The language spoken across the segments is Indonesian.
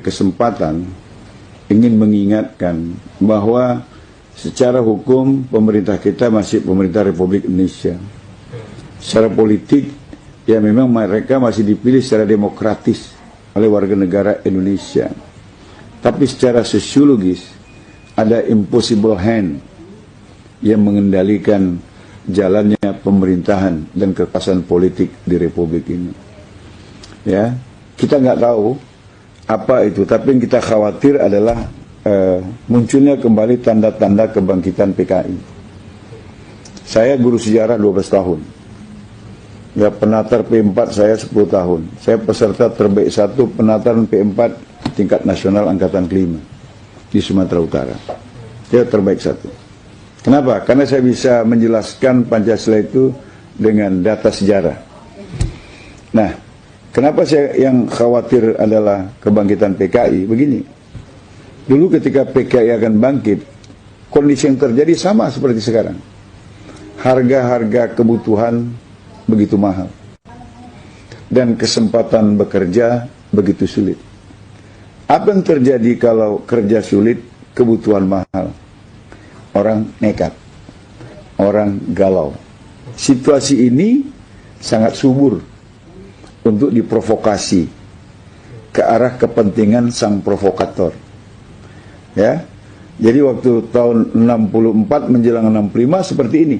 kesempatan ingin mengingatkan bahwa secara hukum pemerintah kita masih pemerintah Republik Indonesia. Secara politik ya memang mereka masih dipilih secara demokratis oleh warga negara Indonesia. Tapi secara sosiologis ada impossible hand yang mengendalikan jalannya pemerintahan dan kekuasaan politik di Republik ini. Ya, kita nggak tahu apa itu, tapi yang kita khawatir adalah munculnya kembali tanda-tanda kebangkitan PKI. Saya guru sejarah 12 tahun. Ya, penatar P4 saya 10 tahun. Saya peserta terbaik 1 penataran P4 tingkat nasional angkatan kelima di Sumatera Utara. Saya terbaik 1. Kenapa? Karena saya bisa menjelaskan Pancasila itu dengan data sejarah. Nah, kenapa saya yang khawatir adalah kebangkitan PKI? Begini, dulu ketika PKI akan bangkit, kondisi yang terjadi sama seperti sekarang. Harga-harga kebutuhan begitu mahal. Dan kesempatan bekerja begitu sulit. Apa yang terjadi kalau kerja sulit, kebutuhan mahal? Orang nekat, orang galau. Situasi ini sangat subur untuk diprovokasi ke arah kepentingan sang provokator. Ya, jadi waktu tahun 64 menjelang 65 seperti ini.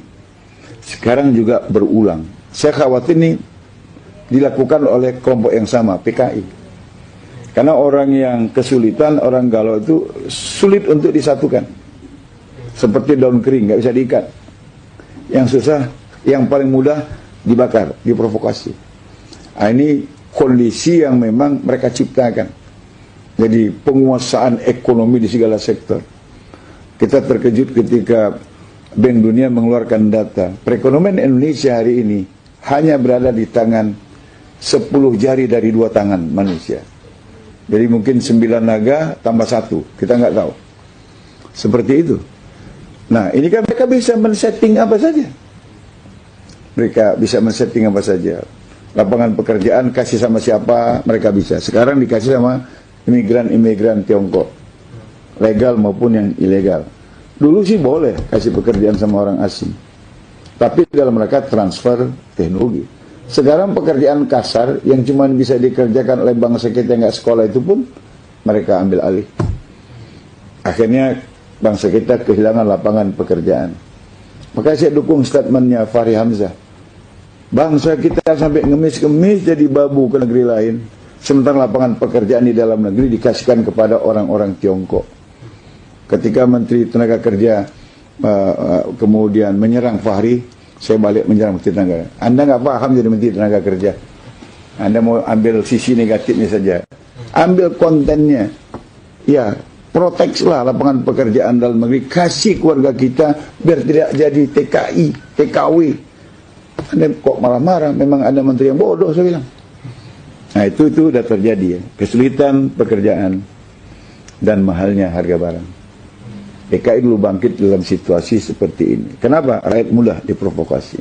Sekarang juga berulang. Saya khawatir ini dilakukan oleh kelompok yang sama, PKI. Karena orang yang kesulitan, orang galau itu sulit untuk disatukan. Seperti daun kering, nggak bisa diikat. Yang susah, yang paling mudah dibakar, diprovokasi. Nah, ini kondisi yang memang mereka ciptakan. Jadi penguasaan ekonomi di segala sektor. Kita terkejut ketika Bank Dunia mengeluarkan data. Perekonomian Indonesia hari ini hanya berada di tangan 10 jari dari 2 tangan manusia. Jadi mungkin 9 naga tambah 1, kita nggak tahu. Seperti itu. Nah, ini kan mereka bisa men-setting apa saja. Mereka bisa men-setting apa saja. Lapangan pekerjaan kasih sama siapa, mereka bisa. Sekarang dikasih sama imigran-imigran Tiongkok. Legal maupun yang ilegal. Dulu sih boleh kasih pekerjaan sama orang asing. Tapi dalam rangka transfer teknologi. Sekarang pekerjaan kasar yang cuma bisa dikerjakan oleh bangsa kita yang nggak sekolah itu pun mereka ambil alih. Akhirnya bangsa kita kehilangan lapangan pekerjaan. Maka saya dukung statementnya Fahri Hamzah. Bangsa kita sampai ngemis-ngemis jadi babu ke negeri lain, sementara lapangan pekerjaan di dalam negeri dikasihkan kepada orang-orang Tiongkok. Ketika Menteri Tenaga Kerja kemudian menyerang Fahri, saya balik menyerang Menteri Tenaga. Anda nggak paham jadi Menteri Tenaga Kerja. Anda mau ambil sisi negatifnya saja. Ambil kontennya. Ya, proteksilah lapangan pekerjaan dalam negeri, kasih keluarga kita biar tidak jadi TKI, TKW. Anda kok marah-marah? Memang ada menteri yang bodoh, saya bilang. Nah, itu sudah terjadi ya. Kesulitan pekerjaan dan mahalnya harga barang. PKI dulu bangkit dalam situasi seperti ini. Kenapa? Rakyat mudah diprovokasi.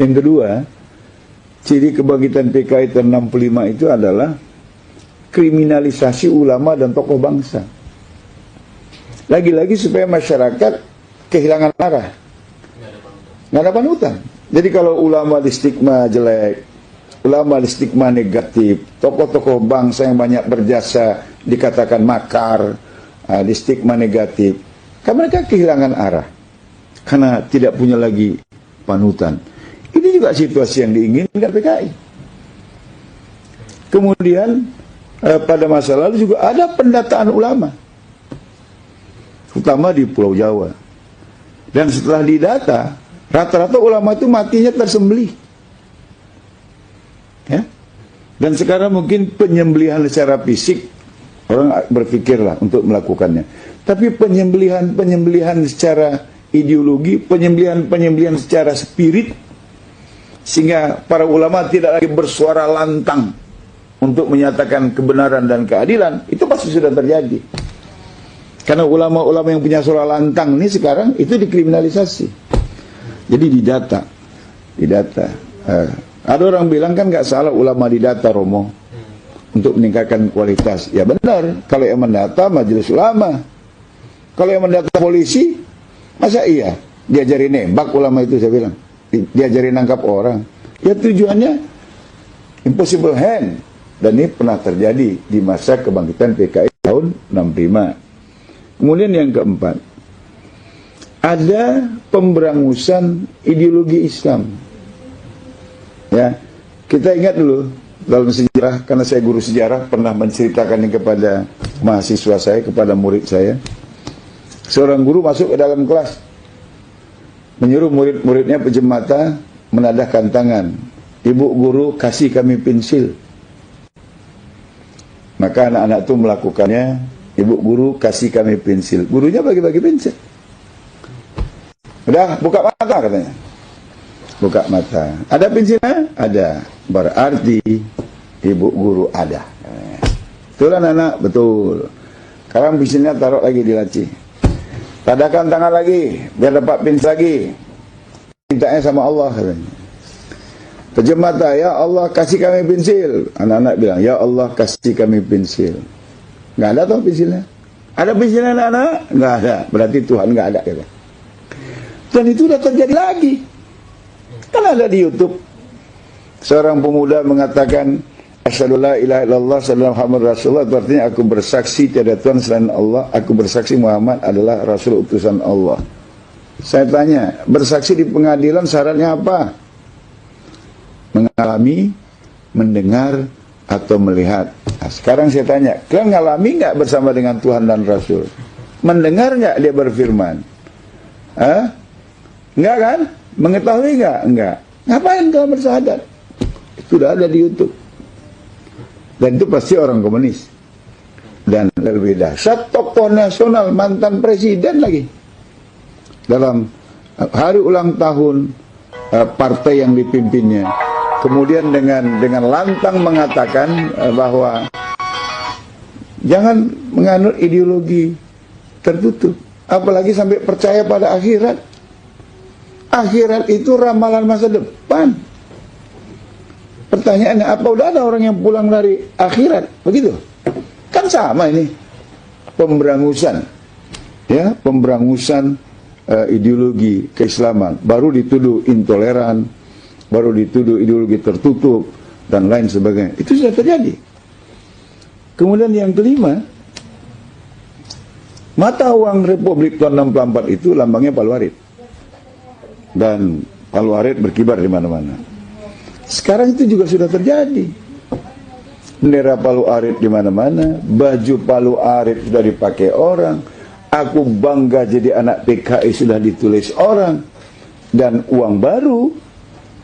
Yang kedua, ciri kebangkitan PKI tahun 65 itu adalah kriminalisasi ulama dan tokoh bangsa. Lagi-lagi supaya masyarakat kehilangan arah. Nggak ada panutan. Jadi kalau ulama di stigma jelek, ulama di stigma negatif, tokoh-tokoh bangsa yang banyak berjasa dikatakan makar, di stigma negatif, kan mereka kehilangan arah. Karena tidak punya lagi panutan. Ini juga situasi yang diinginkan PKI. Kemudian pada masa lalu juga ada pendataan ulama, terutama di Pulau Jawa. Dan setelah didata, rata-rata ulama itu matinya tersembelih. Ya? Dan sekarang mungkin penyembelihan secara fisik, orang berpikirlah untuk melakukannya. Tapi penyembelihan secara ideologi, penyembelihan secara spirit, sehingga para ulama tidak lagi bersuara lantang untuk menyatakan kebenaran dan keadilan, itu pasti sudah terjadi. Karena ulama-ulama yang punya suara lantang ini sekarang itu dikriminalisasi. Jadi didata. Ada orang bilang kan nggak salah ulama didata, Romo. untuk meningkatkan kualitas. Ya benar, kalau yang mendata majelis ulama. Kalau yang mendata polisi, masa iya diajari nembak ulama itu, saya bilang. Diajari nangkap orang. Ya tujuannya impossible hand. Dan ini pernah terjadi di masa kebangkitan PKI tahun 65. Kemudian yang keempat, ada pemberangusan ideologi Islam. Ya, kita ingat dulu dalam sejarah, karena saya guru sejarah, pernah menceritakan ini kepada mahasiswa saya, kepada murid saya. Seorang guru masuk ke dalam kelas, menyuruh murid-muridnya pinjam mata, menadahkan tangan. Ibu guru kasih kami pensil. Maka anak-anak itu melakukannya. Ibu guru kasih kami pensil. Gurunya bagi-bagi pensil. Udah, buka mata katanya. Buka mata. Ada pensilnya? Ada. Berarti ibu guru ada. Betul anak-anak? Betul. Sekarang pensilnya taruh lagi di laci. Tadahkan tangan lagi, biar dapat pensil lagi. Mintanya sama Allah katanya. Pejam mata, ya Allah kasih kami pensil. Anak-anak bilang, ya Allah kasih kami pensil. Nggak ada tuh pensilnya. Ada pensilnya anak-anak? Nggak ada. Berarti Tuhan nggak ada. Kata. Dan itu udah terjadi lagi. Kan ada di YouTube. Seorang pemuda mengatakan, asyhadu la ilaha illallah sallallahu alaihi Rasulullah. Itu artinya aku bersaksi tiada Tuhan selain Allah. Aku bersaksi Muhammad adalah Rasul utusan Allah. Saya tanya, bersaksi di pengadilan syaratnya apa? Mengalami, mendengar, atau melihat. Nah, sekarang saya tanya, kalian ngalami nggak bersama dengan Tuhan dan Rasul? Mendengar nggak dia berfirman? Enggak kan? Mengetahui nggak? Enggak. Ngapain kalian bersyahadat? Itu sudah ada di YouTube. Dan itu pasti orang komunis. Dan lebih dahsyat, tokoh nasional, mantan presiden lagi. Dalam hari ulang tahun partai yang dipimpinnya. Kemudian dengan lantang mengatakan bahwa jangan menganut ideologi tertutup. Apalagi sampai percaya pada akhirat. Akhirat itu ramalan masa depan. Pertanyaannya, apa udah ada orang yang pulang dari akhirat? Begitu? Kan sama ini. Pemberangusan. Ya, pemberangusan ideologi keislaman. Baru dituduh intoleran, baru dituduh ideologi tertutup, dan lain sebagainya. Itu sudah terjadi. Kemudian yang kelima, mata uang Republik tahun 64 itu lambangnya Palu Arit. Dan Palu Arit berkibar di mana-mana. Sekarang itu juga sudah terjadi. Bendera Palu Arit di mana-mana, baju Palu Arit sudah dipakai orang. Aku bangga jadi anak PKI sudah ditulis orang. Dan uang baru,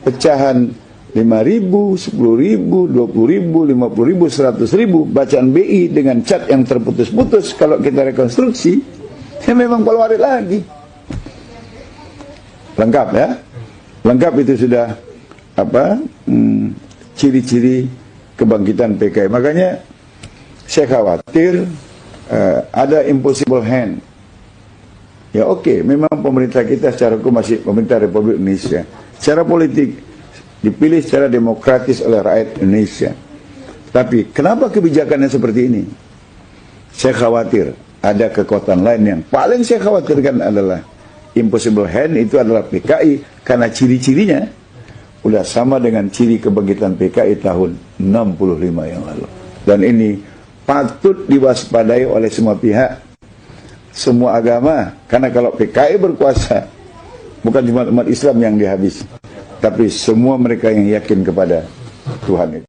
pecahan 5.000, 10.000, 20.000, 50.000, 100.000, bacaan BI dengan cat yang terputus-putus. Kalau kita rekonstruksi, ya memang Palu Arit lagi. Lengkap ya, lengkap itu sudah apa ciri-ciri kebangkitan PKI. Makanya saya khawatir ada impossible hand. Ya oke, memang pemerintah kita secara hukum masih pemerintah Republik Indonesia. Secara politik dipilih secara demokratis oleh rakyat Indonesia. Tapi kenapa kebijakannya seperti ini? Saya khawatir ada kekuatan lain yang paling saya khawatirkan adalah impossible hand. Itu adalah PKI, karena ciri-cirinya udah sama dengan ciri kebangkitan PKI tahun 65 yang lalu. Dan ini patut diwaspadai oleh semua pihak, semua agama. Karena kalau PKI berkuasa, bukan cuma umat Islam yang dihabisi, tapi semua mereka yang yakin kepada Tuhan itu.